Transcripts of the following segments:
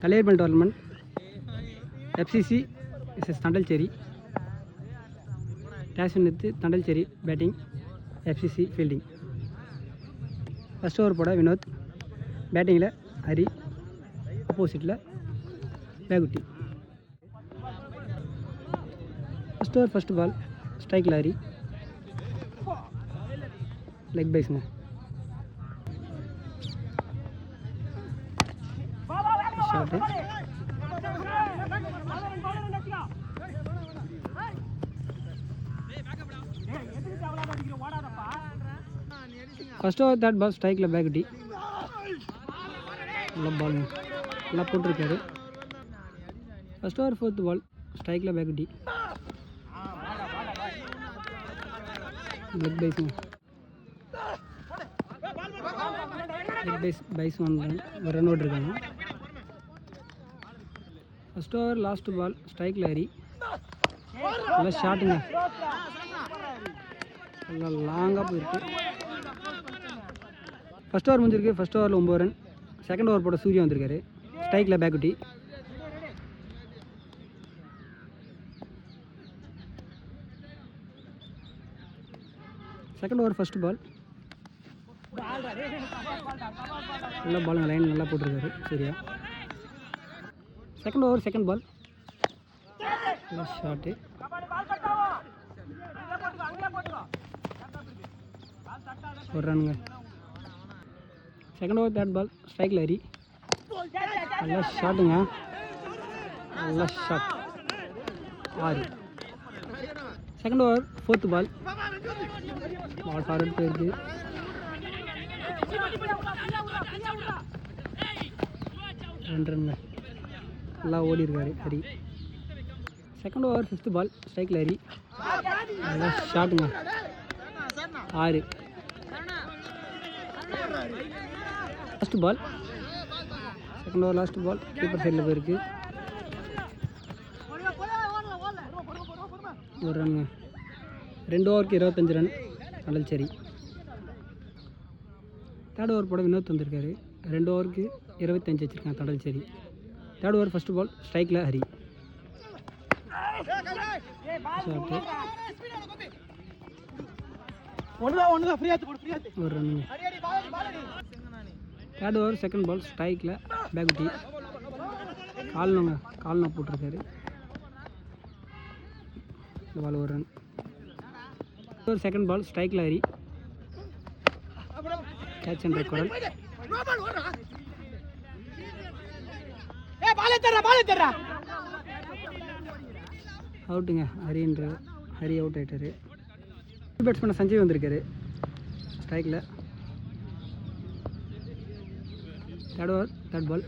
Kaliyarban tournament, FCC is Tandalcherry. Tash with Tandalcherry batting, FCC fielding. First over poda Vinod, batting la Hari, opposite la Baguti. First over first ball, strike la Hari, leg base na. Shot है first over third ball strike ला back D நல்ல பால் நல்லா போட்டுருக்காரு first over fourth ball ஸ்ட்ரைக்ல back D leg byes ஒரு run out இருக்காங்க first over last ball ஸ்ட்ரைக்ல ஹரி நல்ல ஷாட்டுங்க நல்லா லாங்காக போயிருக்கு ஃபர்ஸ்ட் ஓவர் முடிஞ்சிருக்கு ஃபர்ஸ்ட் ஓவரில் 9 ரன் செகண்ட் ஓவர் போட சூர்யா வந்திருக்காரு ஸ்ட்ரைக்கில் பேக்குட்டி செகண்ட் ஓவர் ஃபர்ஸ்ட் பால் நல்லா பாலுங்க லைன் நல்லா போட்டிருக்காரு Surya second over second ball நல்லா ஷாட்டு ஒரு ரன்னுங்க செகண்ட் ஓவர் தேர்ட் பால் ஸ்ட்ரைக்கில் ஹரி நல்லா ஷாட்டுங்க நல்லா shot 6 second over fourth ball forward போயிருக்கு ரெண்டு ரன்ங்க நல்லா ஓடி இருக்காரு Hari second over fifth ball ஸ்ட்ரைக்கில் ஹரி நல்லா ஷாட்டுங்க 6 last ball second over last ball keeper சைடில் போயிருக்கு ஒரு ரன்ங்க 2 ஓவருக்கு 25 ரன் Tandalcherry தேர்ட் ஓவர் போட வினோத் வந்திருக்காரு 2 ஓவருக்கு 25 வச்சுருக்காங்க Tandalcherry third over first ball ஸ்ட்ரைக்கில் ஹரி ஒரு ரன்னுங்க தேர்ட் ஓவர் செகண்ட் பால் ஸ்ட்ரைக்கில் பேக்குட்டி கால்னா போட்டிருக்காரு இந்த பால் ஒரு ரன் ஓவர் செகண்ட் பால் ஸ்ட்ரைக்கில் ஹரி கேட்ச் அண்ட் ரெக்கார்ட் அவுட்டுங்க ஹரி அவுட் ஆகிட்டாரு பேட்ஸ்மேன் சஞ்சய் வந்திருக்காரு ஸ்ட்ரைக்கில் third over third ball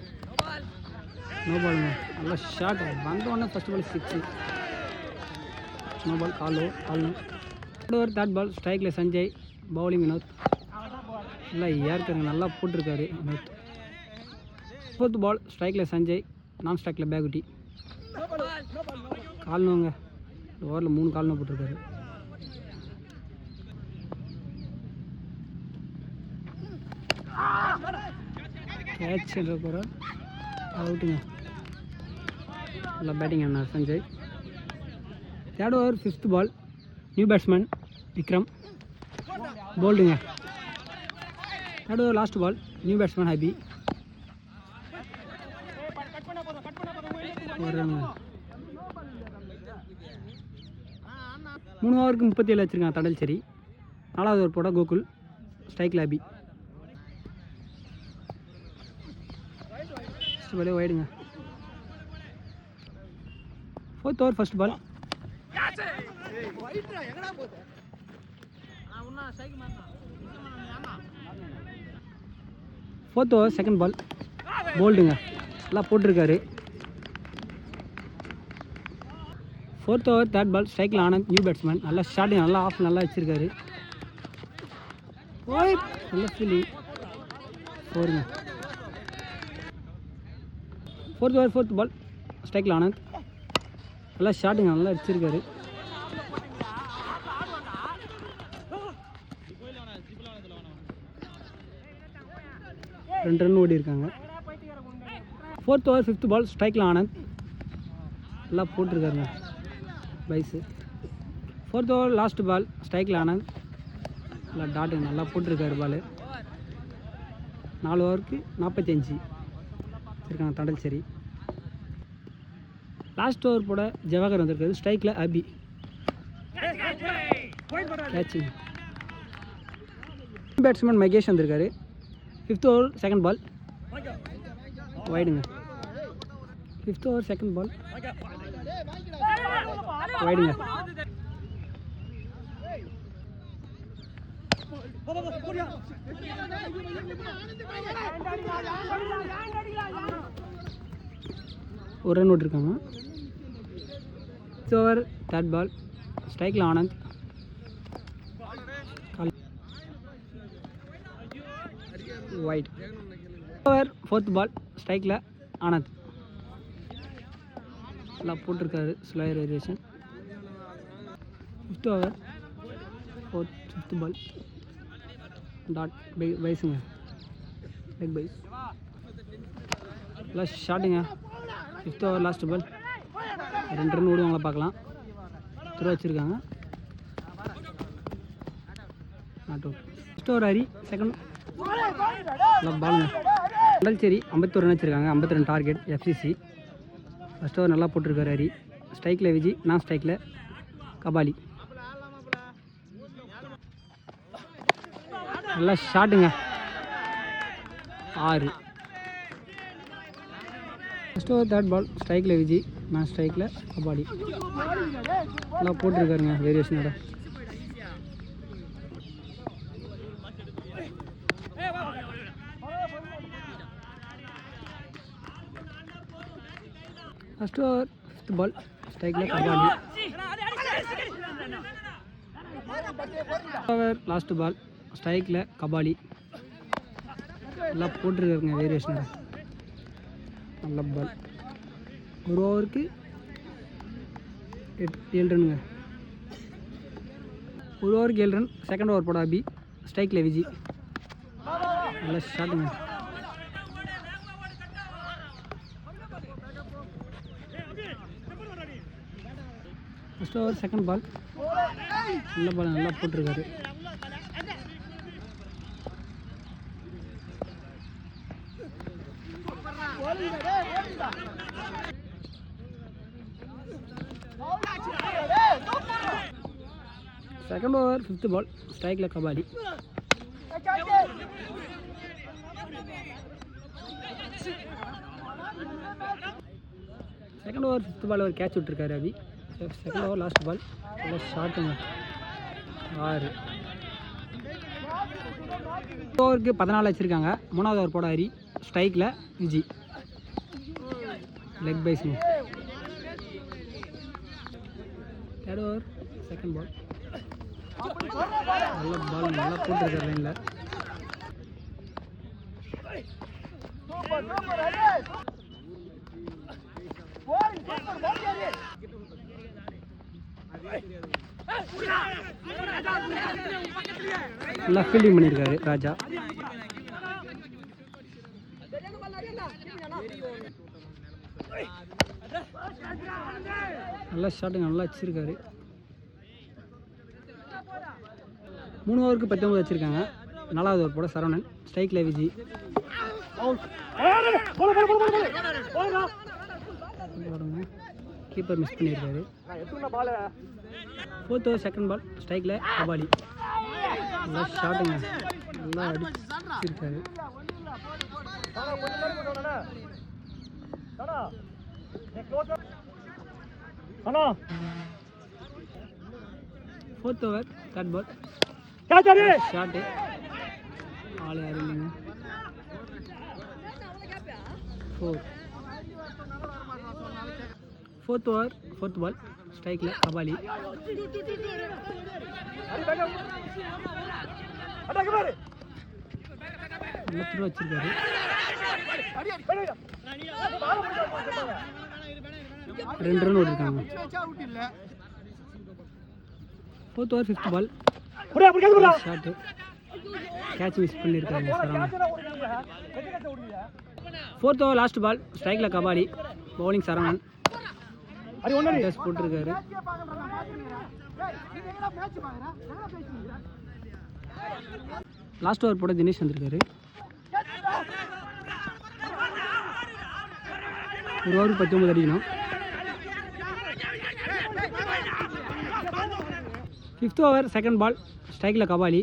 no பாலுங்க நல்லா ஷாட் வந்தோடனே ஃபர்ஸ்ட் பால் 6 நோ பால் கால் தேர்ட் ஓவர் தேர்ட் பால் ஸ்ட்ரைக்கில் சஞ்சய் பவுலிங் வினோத் நல்லா ஏற்கனவே நல்லா போட்டிருக்காரு வினோத் ஃபோர்த் பால் ஸ்ட்ரைக்கில் சஞ்சய் நான் ஸ்ட்ரைக்கில் பேக்குட்டி கால்னுங்க இந்த ஓவரில் 3 கால்னு போட்டிருக்காரு கேட்ச் போகிற அவுட்டுங்க நல்லா பேட்டிங் ஆனார் Sanjay third over fifth ball new batsman Vikram போல்டுங்க third over last ball new batsman Habi ஒரு ரன் 3 ஓவருக்கு 37 வச்சுருக்காங்க Tandalcherry நாலாவது ஓவர் போட கோகுல் ஸ்ட்ரைக்கில் ஹபி வெளியே ஓயிடுங்க ஃபோர்த் ஓவர் ஃபர்ஸ்ட் பால் ஃபோர்த் ஓவர் செகண்ட் பால் போல்டுங்க நல்லா போட்டிருக்காரு ஃபோர்த் ஓவர் தேர்ட் பால் ஸ்ட்ரைக்கில் ஆனந்த் நியூ பேட்ஸ்மேன் நல்லா ஷாட்டிங் நல்லா ஆஃப் நல்லா வச்சுருக்காரு நல்ல ஃபீலிங் போருங்க ஃபோர்த் ஓவர் ஃபோர்த் பால் ஸ்ட்ரைக்கில் ஆனந்த் நல்லா ஷாட்டுங்க நல்லா அடிச்சிருக்காரு ரெண்டு ரன் ஓடி இருக்காங்க 4th ஓவர் 5th பால் ஸ்ட்ரைக்கில் ஆனந்த் நல்லா போட்டிருக்காருங்க byes. 4th over last ball ஸ்ட்ரைக்கில் ஆனந்த் நல்லா டாட்டுங்க நல்லா போட்டிருக்காரு பால். 4 ஓவருக்கு 45 இருக்காங்க தடல். சரி, லாஸ்ட் ஓவர் போட ஜவஹர் வந்திருக்காரு. ஸ்ட்ரைக்கில் அபி கேட்சிங். பேட்ஸ்மேன் மகேஷ் வந்திருக்காரு. 5th ஓவர் செகண்ட் பால் வைடுங்க. 5th ஓவர் செகண்ட் பால் வைடுங்க. ஒரு ரன் விட்டுருக்காங்க. 5th ஓவர் தேர்ட் பால் ஸ்ட்ரைக்கில் ஆனந்த் வைட். ஓவர் 4th பால் ஸ்ட்ரைக்கில் ஆனந்த் நல்லா போட்டிருக்காரு slower variation. 5th over 5th ball dot பைஸுங்க லெக் பைஸ் நல்லா ஷாட்டுங்க. 5th ஓவர் லாஸ்ட் பால் 2 ரன் விடுவாங்களா பார்க்கலாம். துறை வச்சுருக்காங்க not out. 5th over Hari second நல்லா பாலுங்க. சரி 51 ரன் வச்சுருக்காங்க. 52 டார்கெட் எஃப்சிசி. ஃபஸ்ட் ஓவர் நல்லா போட்டிருக்காரு ஹரி. ஸ்ட்ரைக்கில் விஜி, நான் ஸ்ட்ரைக்கில் கபாலி. நல்லா ஷாட்டுங்க 6. ஃபஸ்ட் ஓவர் தேர்ட் பால் ஸ்ட்ரைக்கில் விஜி, நான் ஸ்ட்ரைக்கில் கபாலி. நல்லா போட்டிருக்காருங்க வேரியேஷனோட. ஃபஸ்ட் ஓவர் 5th பால் ஸ்ட்ரைக்கில் கபாலி. ஓவர் லாஸ்ட் பால் ஸ்ட்ரைக்கில் கபாலி. நல்லா போட்டிருக்காருங்க வேரியேஷனோட. நல்ல பால். ஒரு ஓவருக்கு 7 ரன்னுங்க. ஒரு ஓவருக்கு 7 ரன். செகண்ட் ஓவர் போட அபி. ஸ்ட்ரைக்கில் விஜி. நல்லா ஷாட்டுங்க. ஃபஸ்ட் ஓவர் செகண்ட் பால் நல்ல பால் நல்லா போட்டிருக்காரு. செகண்ட் ஓவர் 5th பால் ஸ்ட்ரைக்கில் கபாலி. செகண்ட் ஓவர் 5th பால் ஒரு கேட்ச் விட்டுருக்காரு அபி. செகண்ட் ஓவர் லாஸ்ட் பால் நல்லா ஷாட்டுங்க 6. ஓவருக்கு 14 வச்சுருக்காங்க. 3வது ஓவர் போட ஹரி. ஸ்ட்ரைக்கில் விஜி. லெக் பைஸுங்க. தேர்ட் ஓவர் செகண்ட் பால் நல்ல பால் நல்லா போட்டிருக்காரு லைனில். நல்லா ஃபீல்டிங் பண்ணியிருக்காரு ராஜா. நல்லா ஷாட்டுங்க நல்லா வச்சிருக்காரு. 3 ஓவருக்கு 19 வச்சுருக்காங்க. 4வது ஓவர் போட சரவணன். ஸ்ட்ரைக்கில் விஜி. கீப்பர் மிஸ் பண்ணியிருக்காரு. 4th ஓவர் செகண்ட் பால் ஸ்ட்ரைக்கில் கபாலி. நல்லா ஷாட்டுங்க நல்லா அடிச்சிருக்காரு. 4th ஓவர் தேர்ட் பால் ஷாட்டு. ஆள் யாரும் இல்லைங்க. 4th ஓவர் 4th பால் ஸ்ட்ரைக்கில் கபாலி. நல்லா வச்சிருக்காரு. 2 ரன் ஓடிருக்காங்க. 4th ஓவர் 5th பால் ஷாட்டு. கேட்ச் மிஸ் பண்ணியிருக்காங்க Saravanan. 4th over last ball. ஸ்ட்ரைக்கில் கபாடி. பவுலிங் சரவணன். டஸ் போட்டிருக்காரு. லாஸ்ட் ஓவர் போட தினேஷ் வந்திருக்காரு. ஒரு ஓவர் 19 அடிக்கணும். 5th over second ball. ஸ்ட்ரைக்கில் கபாலி.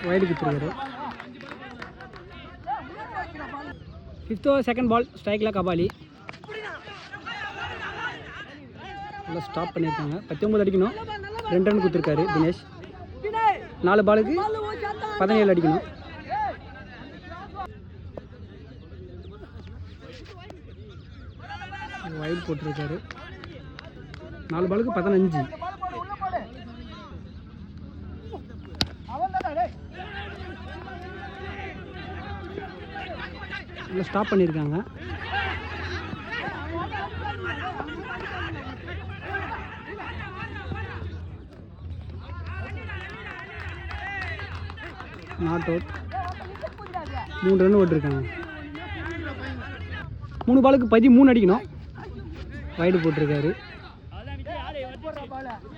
வைடு கொடுத்துருக்காரு. 5th over second ball. ஸ்ட்ரைக்கில் கபாலி. நல்லா ஸ்டாப் பண்ணியிருக்காங்க. 19 அடிக்கணும். 2 ரன் கொடுத்துருக்காரு தினேஷ். 4 பாலுக்கு 17 அடிக்கணும். வைடு போட்டிருக்காரு. 4 பாலுக்கு 15. நல்லா ஸ்டாப் பண்ணியிருக்காங்க. Not out. 3 ரன் ஓட்டிருக்காங்க. 3 பாலுக்கு 13 அடிக்கணும். வைடு போட்டிருக்காரு.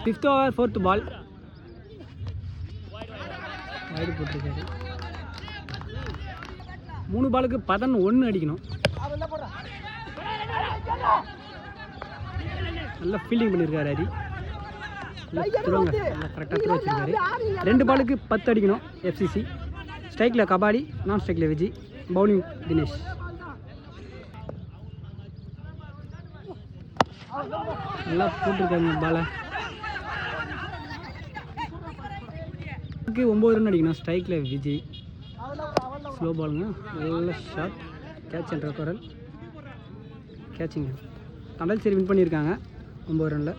5th ஓவர் 4th பால். வைடு போட்டிருக்காரு. 3 பாலுக்கு 11 அடிக்கணும். நல்லா ஃபீல்டிங் பண்ணியிருக்காரு ஹரி. திருவாங்க நல்லா கரெக்டாக த்ரோ வச்சுருக்காரு. 2 பாலுக்கு 10 அடிக்கணும். எஃப்சிசி. ஸ்ட்ரைக்கில் கபாடி. நான் ஸ்ட்ரைக்கில் விஜய். பவுலிங் தினேஷ். நல்லா போட்டிருக்காங்க பாலை. 9 ரன் அடிக்கணும். ஸ்ட்ரைக்கில் விஜய். ஸ்லோ பாலுங்க. நல்ல ஷாட். கேட்ச் என்ற குரல். கேட்சிங்க. கம்பல்சரி வின் பண்ணியிருக்காங்க 9 ரனில்.